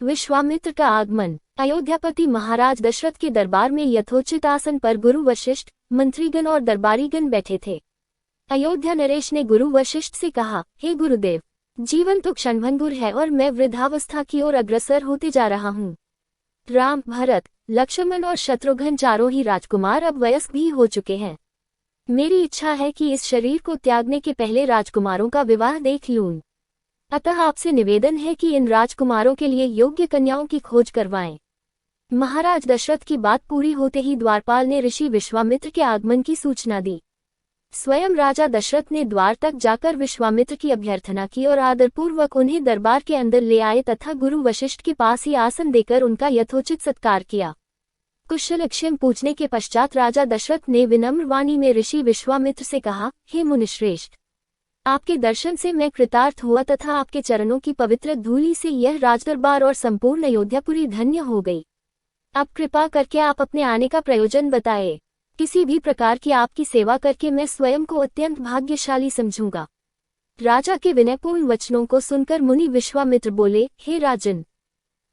विश्वामित्र का आगमन। अयोध्यापति महाराज दशरथ के दरबार में यथोचित आसन पर गुरु वशिष्ठ, मंत्रीगण और दरबारीगण बैठे थे। अयोध्या नरेश ने गुरु वशिष्ठ से कहा, हे गुरुदेव, जीवन तो क्षणभंगुर है और मैं वृद्धावस्था की ओर अग्रसर होते जा रहा हूँ। राम, भरत, लक्ष्मण और शत्रुघ्न चारों ही राजकुमार अब वयस्क भी हो चुके हैं। मेरी इच्छा है कि इस शरीर को त्यागने के पहले राजकुमारों का विवाह देख लूं। अतः आपसे निवेदन है कि इन राजकुमारों के लिए योग्य कन्याओं की खोज करवाएं। महाराज दशरथ की बात पूरी होते ही द्वारपाल ने ऋषि विश्वामित्र के आगमन की सूचना दी। स्वयं राजा दशरथ ने द्वार तक जाकर विश्वामित्र की अभ्यर्थना की और आदरपूर्वक उन्हें दरबार के अंदर ले आए तथा गुरु वशिष्ठ के पास ही आसन देकर उनका यथोचित सत्कार किया। कुशलक्षेम पूछने के पश्चात राजा दशरथ ने विनम्र वाणी में ऋषि विश्वामित्र से कहा, हे मुनिश्रेष्ठ, आपके दर्शन से मैं कृतार्थ हुआ तथा आपके चरणों की पवित्र धूलि से यह राजदरबार और संपूर्ण अयोध्यापुरी धन्य हो गई। अब कृपा करके आप अपने आने का प्रयोजन बताएं। किसी भी प्रकार की आपकी सेवा करके मैं स्वयं को अत्यंत भाग्यशाली समझूंगा। राजा के विनयपूर्ण वचनों को सुनकर मुनि विश्वामित्र बोले, हे राजन,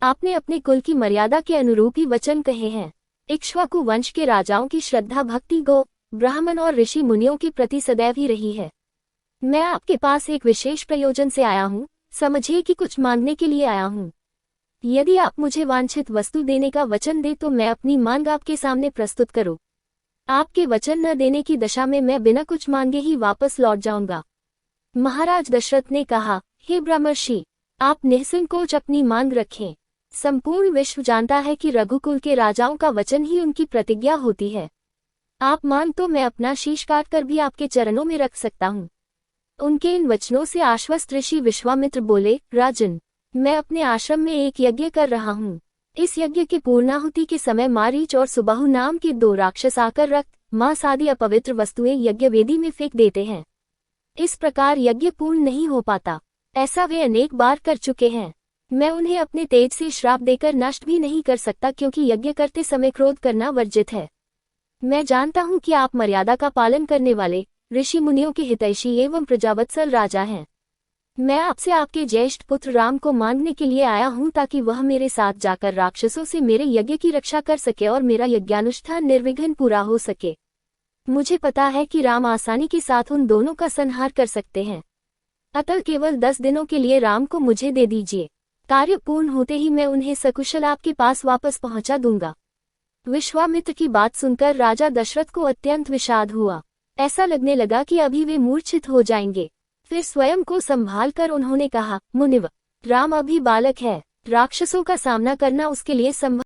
आपने अपने कुल की मर्यादा के अनुरूप ही वचन कहे हैं। इक्ष्वाकु वंश के राजाओं की श्रद्धा भक्ति गो, ब्राह्मण और ऋषि मुनियों के प्रति सदैव ही रही है। मैं आपके पास एक विशेष प्रयोजन से आया हूँ, समझिए कि कुछ मांगने के लिए आया हूँ। यदि आप मुझे वांछित वस्तु देने का वचन दे तो मैं अपनी मांग आपके सामने प्रस्तुत करूँ। आपके वचन न देने की दशा में मैं बिना कुछ मांगे ही वापस लौट जाऊंगा। महाराज दशरथ ने कहा, हे ब्रह्मर्षि, आप निःसंकोच अपनी मांग रखें। संपूर्ण विश्व जानता है कि रघुकुल के राजाओं का वचन ही उनकी प्रतिज्ञा होती है। आप मांग तो मैं अपना शीश काटकर भी आपके चरणों में रख सकता हूँ। उनके इन वचनों से आश्वस्त ऋषि विश्वामित्र बोले, राजन, मैं अपने आश्रम में एक यज्ञ कर रहा हूँ। इस यज्ञ की पूर्णाहुति के समय मारीच और सुबाहु नाम के 2 राक्षस आकर रक्त, मांस आदि अपवित्र वस्तुएं यज्ञ वेदी में फेंक देते हैं। इस प्रकार यज्ञ पूर्ण नहीं हो पाता। ऐसा वे अनेक बार कर चुके हैं। मैं उन्हें अपने तेज से श्राप देकर नष्ट भी नहीं कर सकता, क्योंकि यज्ञ करते समय क्रोध करना वर्जित है। मैं जानता हूँ कि आप मर्यादा का पालन करने वाले ऋषि मुनियों के हितैषी एवं प्रजावत्सल राजा हैं। मैं आपसे आपके ज्येष्ठ पुत्र राम को मांगने के लिए आया हूँ, ताकि वह मेरे साथ जाकर राक्षसों से मेरे यज्ञ की रक्षा कर सके और मेरा यज्ञानुष्ठान निर्विघ्न पूरा हो सके। मुझे पता है कि राम आसानी के साथ उन दोनों का संहार कर सकते हैं। अतः केवल 10 दिनों के लिए राम को मुझे दे दीजिए। कार्य पूर्ण होते ही मैं उन्हें सकुशल आपके पास वापस पहुंचा दूंगा। विश्वामित्र की बात सुनकर राजा दशरथ को अत्यंत विषाद हुआ। ऐसा लगने लगा कि अभी वे मूर्छित हो जाएंगे। फिर स्वयं को संभाल कर उन्होंने कहा, मुनिव, राम अभी बालक है। राक्षसों का सामना करना उसके लिए संभव